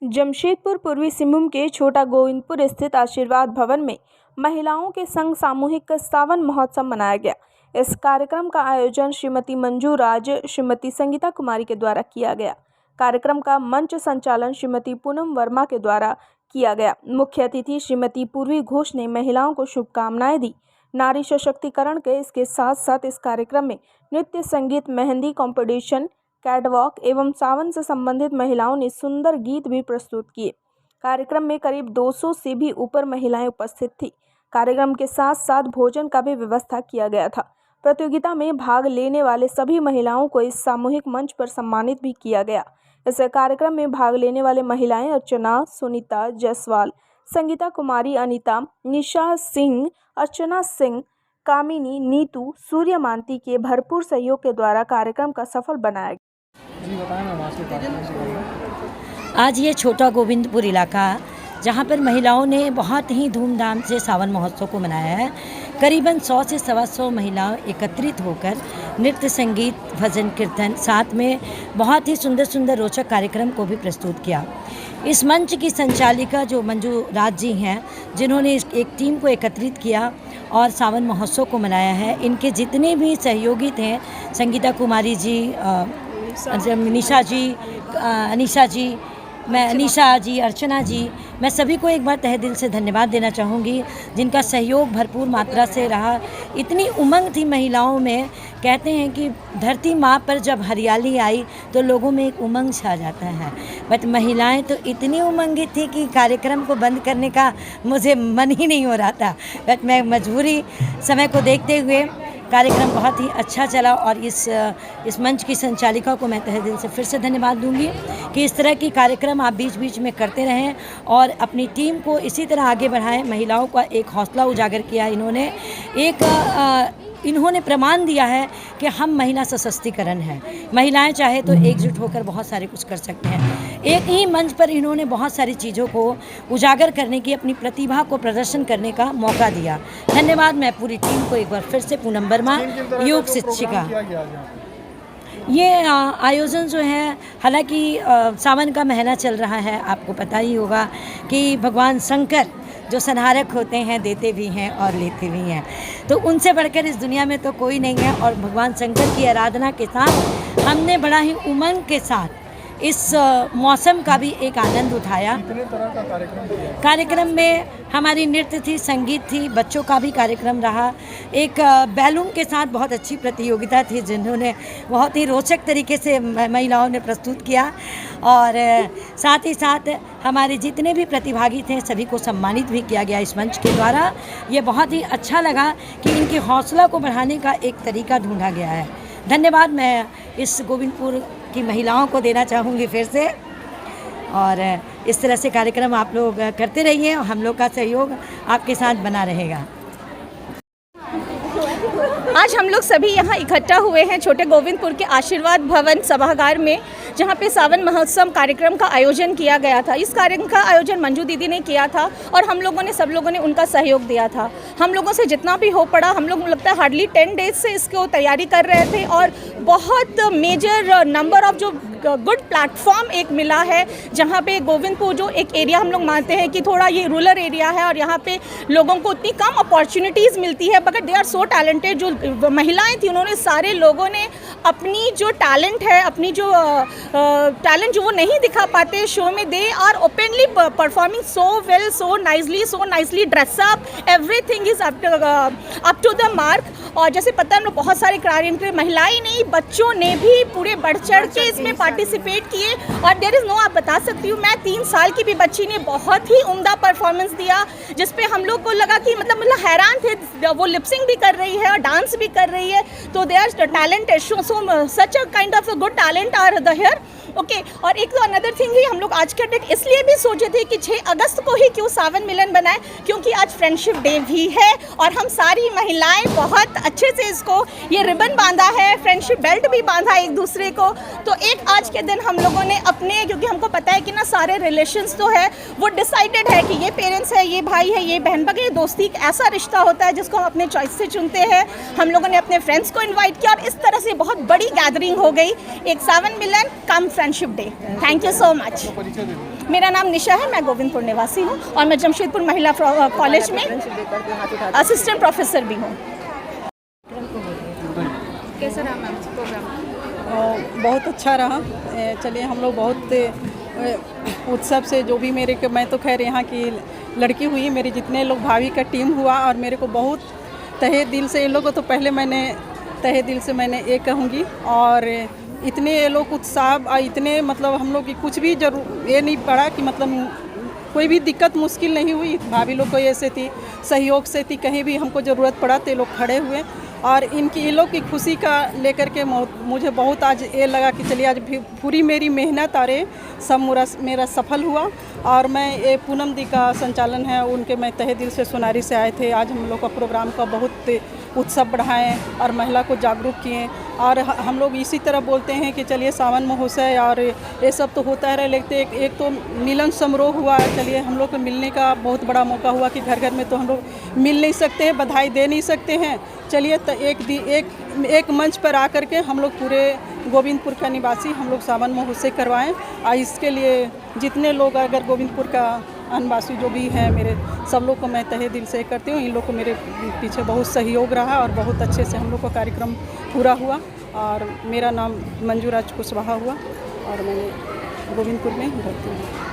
जमशेदपुर पूर्वी सिंहभूम के छोटा गोविंदपुर स्थित आशीर्वाद भवन में महिलाओं के संग सामूहिक सावन महोत्सव मनाया गया। इस कार्यक्रम का आयोजन श्रीमती मंजू राज, श्रीमती संगीता कुमारी के द्वारा किया गया। कार्यक्रम का मंच संचालन श्रीमती पूनम वर्मा के द्वारा किया गया। मुख्य अतिथि श्रीमती पूर्वी घोष ने महिलाओं को शुभकामनाएं दी। नारी सशक्तिकरण के इसके साथ साथ इस कार्यक्रम में नृत्य, संगीत, मेहंदी कंपटीशन, कैटवॉक एवं सावन से संबंधित महिलाओं ने सुंदर गीत भी प्रस्तुत किए। कार्यक्रम में करीब 200 से भी ऊपर महिलाएं उपस्थित थी। कार्यक्रम के साथ साथ भोजन का भी व्यवस्था किया गया था। प्रतियोगिता में भाग लेने वाले सभी महिलाओं को इस सामूहिक मंच पर सम्मानित भी किया गया। इस कार्यक्रम में भाग लेने वाले महिलाएं अर्चना, सुनीता जायसवाल, संगीता कुमारी, अनीता, निशा सिंह, अर्चना सिंह, कामिनी, नीतू, सूर्यमांती के भरपूर सहयोग के द्वारा कार्यक्रम का सफल बनाया गया। आज ये छोटा गोविंदपुर इलाका, जहाँ पर महिलाओं ने बहुत ही धूमधाम से सावन महोत्सव को मनाया है। करीबन 100 से 125 महिलाएं एकत्रित होकर नृत्य, संगीत, भजन, कीर्तन, साथ में बहुत ही सुंदर सुंदर रोचक कार्यक्रम को भी प्रस्तुत किया। इस मंच की संचालिका जो मंजू राज जी हैं, जिन्होंने एक टीम को एकत्रित किया और सावन महोत्सव को मनाया है। इनके जितने भी सहयोगी थे, संगीता कुमारी जी, निशा जी, अनीशा जी, निशा जी, अर्चना जी, मैं सभी को एक बार तहे दिल से धन्यवाद देना चाहूँगी, जिनका सहयोग भरपूर मात्रा से रहा। इतनी उमंग थी महिलाओं में। कहते हैं कि धरती माँ पर जब हरियाली आई तो लोगों में एक उमंग छा जाता है। बट महिलाएं तो इतनी उमंगी थी कि कार्यक्रम को बंद करने का मुझे मन ही नहीं हो रहा था। बट मैं मजबूरी समय को देखते हुए कार्यक्रम बहुत ही अच्छा चला और इस मंच की संचालिका को मैं तहे दिल से फिर से धन्यवाद दूंगी कि इस तरह की कार्यक्रम आप बीच बीच में करते रहें और अपनी टीम को इसी तरह आगे बढ़ाएं। महिलाओं का एक हौसला उजागर किया इन्होंने प्रमाण दिया है कि हम महिला सशक्तिकरण है। महिलाएं चाहे तो एकजुट होकर बहुत सारे कुछ कर सकते हैं। एक ही मंच पर इन्होंने बहुत सारी चीज़ों को उजागर करने की, अपनी प्रतिभा को प्रदर्शन करने का मौका दिया। धन्यवाद मैं पूरी टीम को एक बार फिर से। पूनम वर्मा, योग शिक्षिका। ये आयोजन जो है, हालांकि सावन का महीना चल रहा है, आपको पता ही होगा कि भगवान शंकर जो संहारक होते हैं, देते भी हैं और लेते भी हैं, तो उनसे बढ़कर इस दुनिया में तो कोई नहीं है। और भगवान शंकर की आराधना के साथ हमने बड़ा ही उमंग के साथ इस मौसम का भी एक आनंद उठाया। कितने तरह का कार्यक्रम में हमारी नृत्य थी, संगीत थी, बच्चों का भी कार्यक्रम रहा। एक बैलून के साथ बहुत अच्छी प्रतियोगिता थी, जिन्होंने बहुत ही रोचक तरीके से महिलाओं ने प्रस्तुत किया। और साथ ही साथ हमारे जितने भी प्रतिभागी थे सभी को सम्मानित भी किया गया इस मंच के द्वारा। ये बहुत ही अच्छा लगा कि इनके हौसला को बढ़ाने का एक तरीका ढूंढा गया है। धन्यवाद मैं इस गोविंदपुर की महिलाओं को देना चाहूँगी फिर से। और इस तरह से कार्यक्रम आप लोग करते रहिए और हम लोग का सहयोग आपके साथ बना रहेगा। आज हम लोग सभी यहाँ इकट्ठा हुए हैं छोटे गोविंदपुर के आशीर्वाद भवन सभागार में, जहाँ पे सावन महोत्सव कार्यक्रम का आयोजन किया गया था। इस कार्यक्रम का आयोजन मंजू दीदी ने किया था और हम लोगों ने, सब लोगों ने उनका सहयोग दिया था। हम लोगों से जितना भी हो पड़ा, हम लोग लगता है हार्डली 10 डेज से इसको तैयारी कर रहे थे और बहुत मेजर नंबर ऑफ जो गुड प्लेटफॉर्म एक मिला है, जहाँ पे गोविंदपुर जो एक एरिया हम लोग मानते हैं कि थोड़ा ये रूरल एरिया है और यहाँ पे लोगों को उतनी कम अपॉर्चुनिटीज़ मिलती है, but they are so talented. जो महिलाएं थी, उन्होंने सारे लोगों ने अपनी जो टैलेंट है, अपनी जो टैलेंट जो वो नहीं दिखा पाते शो में, they are openly performing so well, so nicely dress up, everything is up to the mark. और जैसे पता है, हम लोग बहुत सारे कार्यक्रम, महिलाएं नहीं, बच्चों ने भी पूरे बढ़ चढ़ के इसमें पार्टिसिपेट किए। और देयर इज़ नो, आप बता सकती हूँ, मैं 3 साल की भी बच्ची ने बहुत ही उम्दा परफॉर्मेंस दिया, जिसपे हम लोग को लगा कि मतलब हैरान थे। वो लिपसिंग भी कर रही है और डांस भी कर रही है, तो they are talented, so such a kind of a good talent are the here. Okay. और एक तो अनदर थिंग ही, हम लोग आज का डेट इसलिए भी सोचे थे कि 6 अगस्त को ही क्यों सावन मिलन बनाए, क्योंकि आज फ्रेंडशिप डे भी है और हम सारी महिलाएं बहुत अच्छे से इसको ये रिबन बांधा है, फ्रेंडशिप बेल्ट भी बांधा एक दूसरे को। तो एक आज के दिन हम लोगों ने अपने, क्योंकि हमको पता है कि ना सारे रिलेशंस तो है वो डिसाइडेड है कि ये पेरेंट्स है, ये भाई है, ये बहन, बगैर दोस्ती एक ऐसा रिश्ता होता है जिसको हम अपने चॉइस से चुनते हैं। हम लोगों ने अपने फ्रेंड्स को इन्वाइट किया और इस तरह से बहुत बड़ी गैदरिंग हो गई। एक सावन मिलन cum friendship day. Thank you so much. मेरा नाम निशा है, मैं गोविंदपुर निवासी हूँ और मैं जमशेदपुर महिला कॉलेज में असिस्टेंट प्रोफेसर भी हूँ। कैसा रहा मैम प्रोग्राम? बहुत अच्छा रहा। चलिए हम लोग बहुत उत्सव से जो भी मैं तो खैर यहाँ की लड़की हुई, मेरे जितने लोग भाभी का टीम हुआ और मेरे को बहुत तहे दिल से इन लोगों को तो पहले मैंने तहे दिल से मैंने ये कहूँगी। और इतने ये लोग उत्साह और इतने मतलब हम लोग की कुछ भी ये नहीं पड़ा कि मतलब कोई भी दिक्कत मुश्किल नहीं हुई। भाभी लोग को ऐसे थी, सहयोग से थी, कहीं भी हमको ज़रूरत पड़ा तो ये लोग खड़े हुए। और ये लोग की खुशी का लेकर के मुझे बहुत आज ये लगा कि चलिए आज भी पूरी मेरी मेहनत और सब मेरा सफल हुआ। और मैं ये पूनम दी का संचालन है उनके मैं तहे दिल से सोनारी से आए थे। आज हम लोग का प्रोग्राम का बहुत उत्सव बढ़ाएं और महिला को जागरूक किए। और हम लोग इसी तरह बोलते हैं कि चलिए सावन महोत्सव और ये सब तो होता है, लेकिन एक तो मिलन समारोह हुआ। चलिए हम लोग को मिलने का बहुत बड़ा मौका हुआ कि घर घर में तो हम लोग मिल नहीं सकते हैं, बधाई दे नहीं सकते हैं। चलिए तो एक मंच पर आकर के हम लोग पूरे गोविंदपुर का निवासी हम लोग सावन महोत्सव करवाएं। और इसके लिए जितने लोग अगर गोविंदपुर का अनवासी जो भी है मेरे सब लोग को मैं तहे दिल से करती हूँ। इन लोग को मेरे पीछे बहुत सहयोग रहा और बहुत अच्छे से हम लोग का कार्यक्रम पूरा हुआ। और मेरा नाम मंजू राज कुशवाहा हुआ और मैं गोविंदपुर में रहती हूँ।